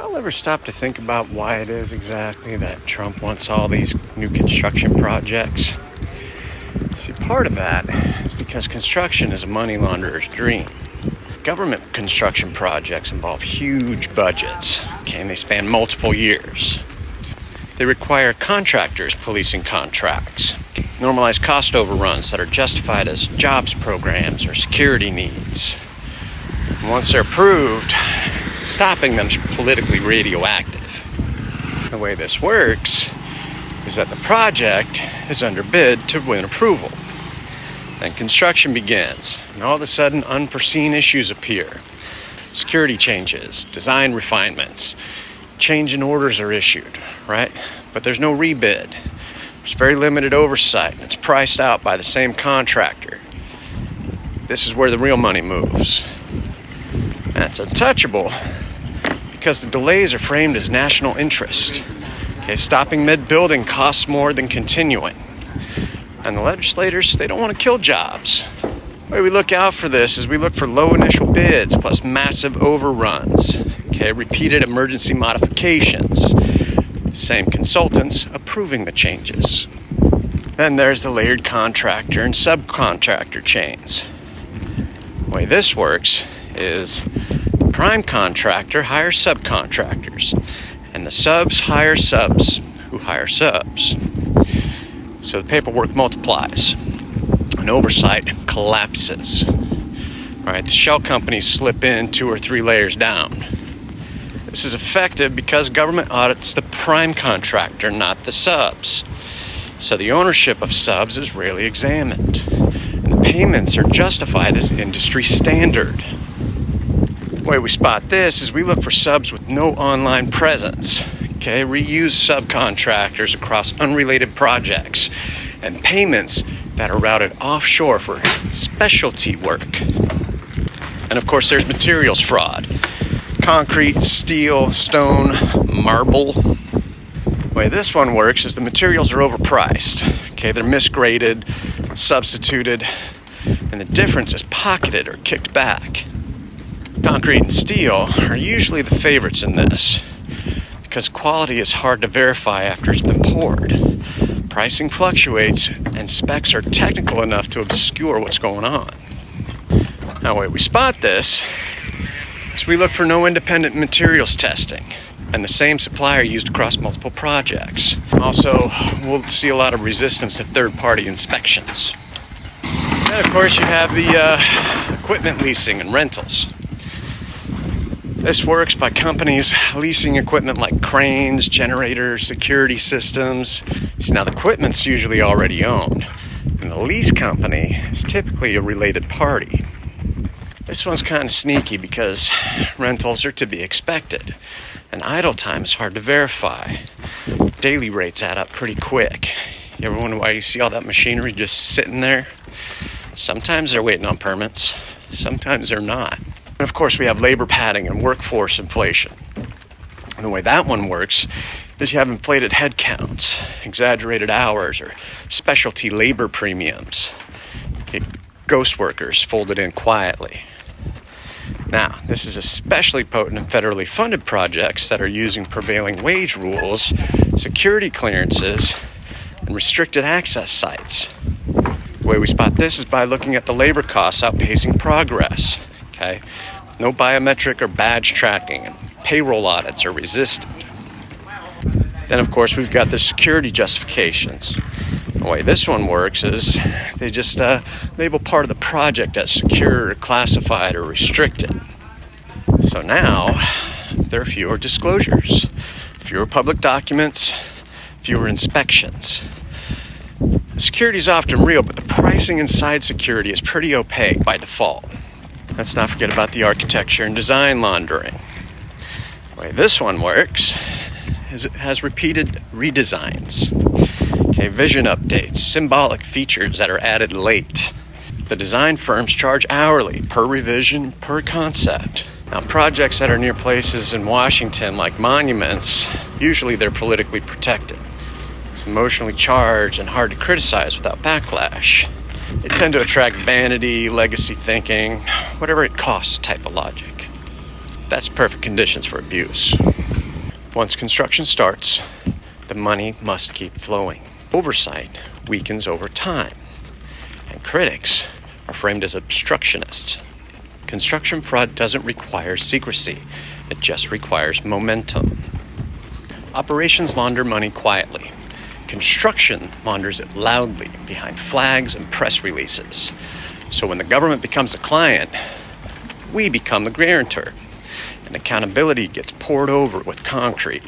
I'll ever stop to think about why it is exactly that Trump wants all these new construction projects. See, part of that is because construction is a money launderer's dream. Government construction projects involve huge budgets, and they span multiple years. They require contractors policing contracts, normalize cost overruns that are justified as jobs programs or security needs. And once they're approved, stopping them is politically radioactive. The way this works is that the project is under bid to win approval. Then construction begins, and all of a sudden unforeseen issues appear. Security changes, design refinements, change in orders are issued, right? But there's no rebid. There's very limited oversight, and it's priced out by the same contractor. This is where the real money moves. And it's untouchable because the delays are framed as national interest. Okay, stopping mid-building costs more than continuing. And the legislators, they don't want to kill jobs. The way we look out for this is we look for low initial bids plus massive overruns. Okay, repeated emergency modifications. Same consultants approving the changes. Then there's the layered contractor and subcontractor chains. The way this works is the prime contractor hires subcontractors, and the subs hire subs who hire subs. So the paperwork multiplies, and oversight collapses. All right, the shell companies slip in 2 or 3 layers down. This is effective because government audits the prime contractor, not the subs. So the ownership of subs is rarely examined, and the payments are justified as industry standard. The way we spot this is we look for subs with no online presence. Okay, reuse subcontractors across unrelated projects, and payments that are routed offshore for specialty work. And of course, there's materials fraud. Concrete, steel, stone, marble. The way this one works is the materials are overpriced. Okay, they're misgraded, substituted, and the difference is pocketed or kicked back. Concrete and steel are usually the favorites in this because quality is hard to verify after it's been poured. Pricing fluctuates and specs are technical enough to obscure what's going on. Now, the way we spot this is we look for no independent materials testing and the same supplier used across multiple projects. Also, we'll see a lot of resistance to third-party inspections. And of course, you have the equipment leasing and rentals. This works by companies leasing equipment like cranes, generators, security systems. So now the equipment's usually already owned, and the lease company is typically a related party. This one's kind of sneaky because rentals are to be expected, and idle time is hard to verify. Daily rates add up pretty quick. You ever wonder why you see all that machinery just sitting there? Sometimes they're waiting on permits, sometimes they're not. And of course, we have labor padding and workforce inflation. And the way that one works is you have inflated headcounts, exaggerated hours, or specialty labor premiums. Ghost workers folded in quietly. Now, this is especially potent in federally funded projects that are using prevailing wage rules, security clearances, and restricted access sites. The way we spot this is by looking at the labor costs outpacing progress. Okay? No biometric or badge tracking, and payroll audits are resisted. Then, of course, we've got the security justifications. The way this one works is they just label part of the project as secure, classified, or restricted. So now there are fewer disclosures, fewer public documents, fewer inspections. The security is often real, but the pricing inside security is pretty opaque by default. Let's not forget about the architecture and design laundering. The way this one works is it has repeated redesigns. Okay, vision updates, symbolic features that are added late. The design firms charge hourly per revision, per concept. Now, projects that are near places in Washington, like monuments, usually they're politically protected. It's emotionally charged and hard to criticize without backlash. They tend to attract vanity, legacy thinking, whatever it costs type of logic. That's perfect conditions for abuse. Once construction starts, the money must keep flowing. Oversight weakens over time, and critics are framed as obstructionists. Construction fraud doesn't require secrecy, it just requires momentum. Operations launder money quietly. Construction launders it loudly behind flags and press releases. So when the government becomes a client, we become the guarantor, and accountability gets poured over with concrete.